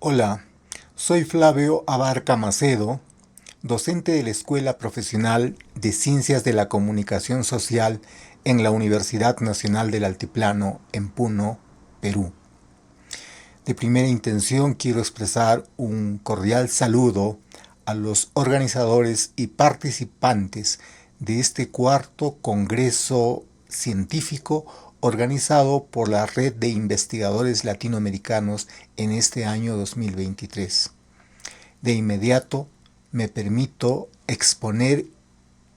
Hola, soy Flavio Abarca Macedo, docente de la Escuela Profesional de Ciencias de la Comunicación Social en la Universidad Nacional del Altiplano, en Puno, Perú. De primera intención quiero expresar un cordial saludo a los organizadores y participantes de este cuarto Congreso Científico organizado por la Red de Investigadores Latinoamericanos en este año 2023. De inmediato me permito exponer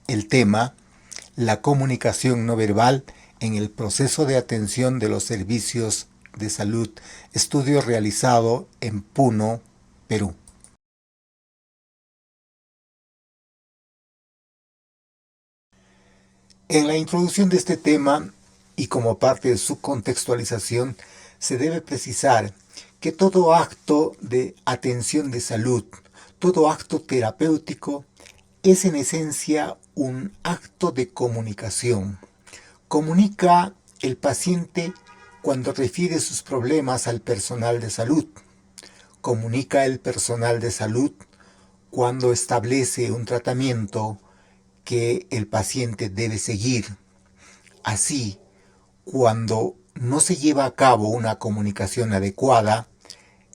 el tema la comunicación no verbal en el proceso de atención de los servicios de salud, estudio realizado en Puno, Perú. En la introducción de este tema y como parte de su contextualización, se debe precisar que todo acto de atención de salud, todo acto terapéutico, es en esencia un acto de comunicación. Comunica el paciente cuando refiere sus problemas al personal de salud. Comunica el personal de salud cuando establece un tratamiento que el paciente debe seguir. Así, cuando no se lleva a cabo una comunicación adecuada,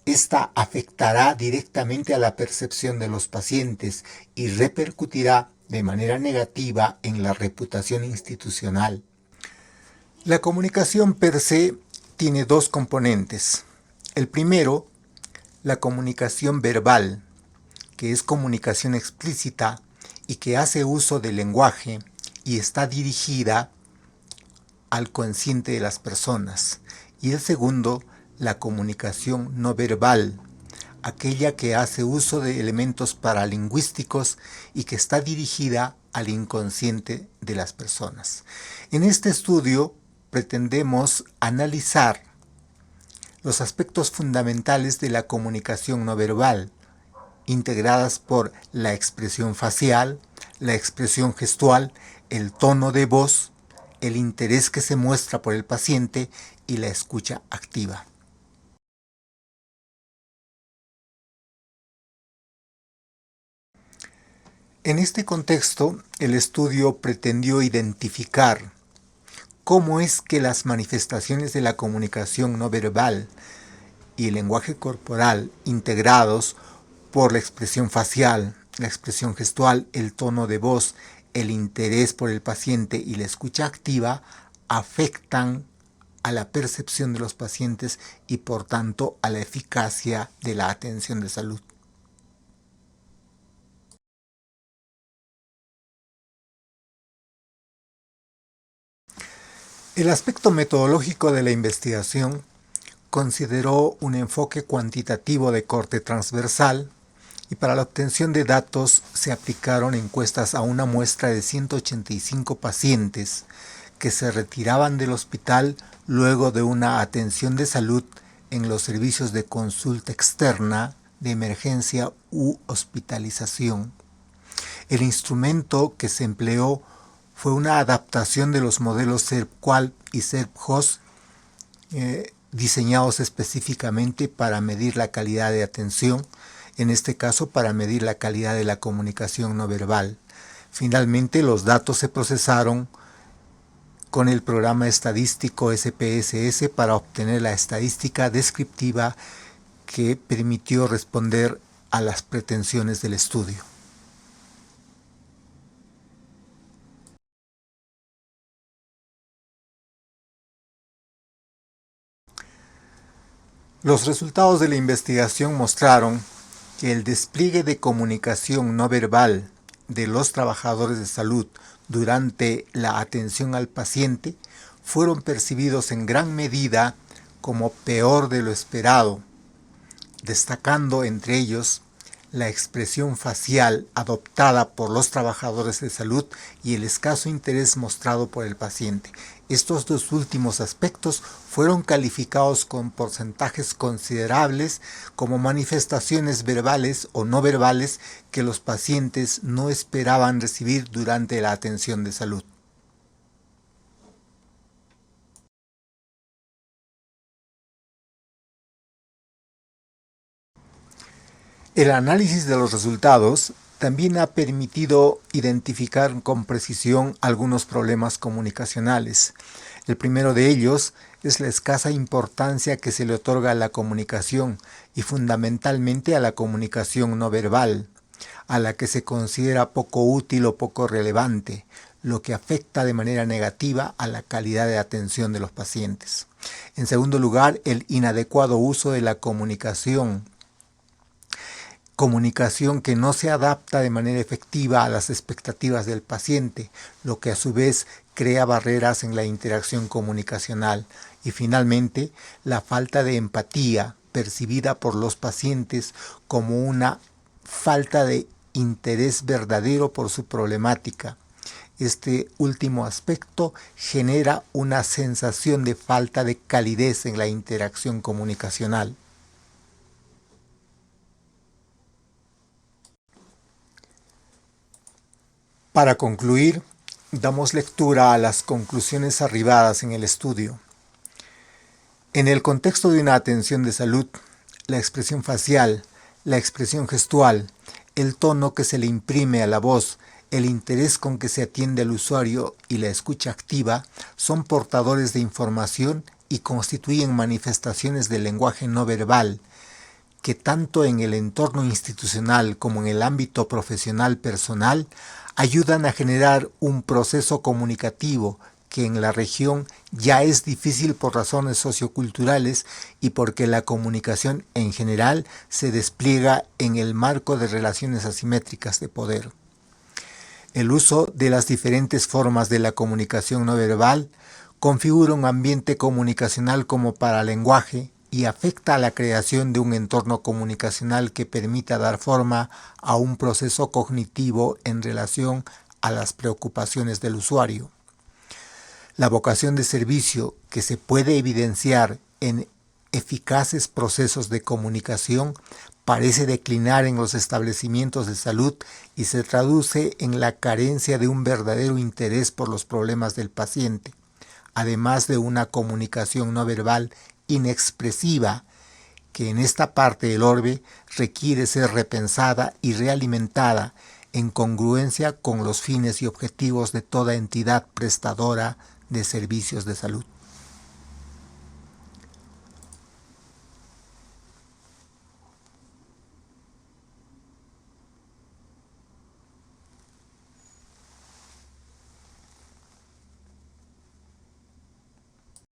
esta afectará directamente a la percepción de los pacientes y repercutirá de manera negativa en la reputación institucional. La comunicación per se tiene dos componentes. El primero, la comunicación verbal, que es comunicación explícita y que hace uso del lenguaje y está dirigida al consciente de las personas. Y el segundo, la comunicación no verbal, aquella que hace uso de elementos paralingüísticos y que está dirigida al inconsciente de las personas. En este estudio pretendemos analizar los aspectos fundamentales de la comunicación no verbal, integradas por la expresión facial, la expresión gestual, el tono de voz, el interés que se muestra por el paciente y la escucha activa. En este contexto, el estudio pretendió identificar cómo es que las manifestaciones de la comunicación no verbal y el lenguaje corporal integrados por la expresión facial, la expresión gestual, el tono de voz, el interés por el paciente y la escucha activa afectan a la percepción de los pacientes y por tanto a la eficacia de la atención de salud. El aspecto metodológico de la investigación consideró un enfoque cuantitativo de corte transversal y para la obtención de datos se aplicaron encuestas a una muestra de 185 pacientes que se retiraban del hospital luego de una atención de salud en los servicios de consulta externa, de emergencia u hospitalización. El instrumento que se empleó fue una adaptación de los modelos SERP-QUAL y SERP-HOS diseñados específicamente para medir la calidad de atención, en este caso para medir la calidad de la comunicación no verbal. Finalmente, los datos se procesaron con el programa estadístico SPSS para obtener la estadística descriptiva que permitió responder a las pretensiones del estudio. Los resultados de la investigación mostraron que el despliegue de comunicación no verbal de los trabajadores de salud durante la atención al paciente fueron percibidos en gran medida como peor de lo esperado, destacando entre ellos la expresión facial adoptada por los trabajadores de salud y el escaso interés mostrado por el paciente. Estos dos últimos aspectos fueron calificados con porcentajes considerables como manifestaciones verbales o no verbales que los pacientes no esperaban recibir durante la atención de salud. El análisis de los resultados también ha permitido identificar con precisión algunos problemas comunicacionales. El primero de ellos es la escasa importancia que se le otorga a la comunicación y fundamentalmente a la comunicación no verbal, a la que se considera poco útil o poco relevante, lo que afecta de manera negativa a la calidad de atención de los pacientes. En segundo lugar, el inadecuado uso de la comunicación que no se adapta de manera efectiva a las expectativas del paciente, lo que a su vez crea barreras en la interacción comunicacional. Y finalmente, la falta de empatía percibida por los pacientes como una falta de interés verdadero por su problemática. Este último aspecto genera una sensación de falta de calidez en la interacción comunicacional. Para concluir, damos lectura a las conclusiones arribadas en el estudio. En el contexto de una atención de salud, la expresión facial, la expresión gestual, el tono que se le imprime a la voz, el interés con que se atiende al usuario y la escucha activa son portadores de información y constituyen manifestaciones del lenguaje no verbal, que tanto en el entorno institucional como en el ámbito profesional personal ayudan a generar un proceso comunicativo que en la región ya es difícil por razones socioculturales y porque la comunicación en general se despliega en el marco de relaciones asimétricas de poder. El uso de las diferentes formas de la comunicación no verbal configura un ambiente comunicacional como paralenguaje y afecta a la creación de un entorno comunicacional que permita dar forma a un proceso cognitivo en relación a las preocupaciones del usuario. La vocación de servicio que se puede evidenciar en eficaces procesos de comunicación parece declinar en los establecimientos de salud y se traduce en la carencia de un verdadero interés por los problemas del paciente, además de una comunicación no verbal inexpresiva que en esta parte del orbe requiere ser repensada y realimentada en congruencia con los fines y objetivos de toda entidad prestadora de servicios de salud.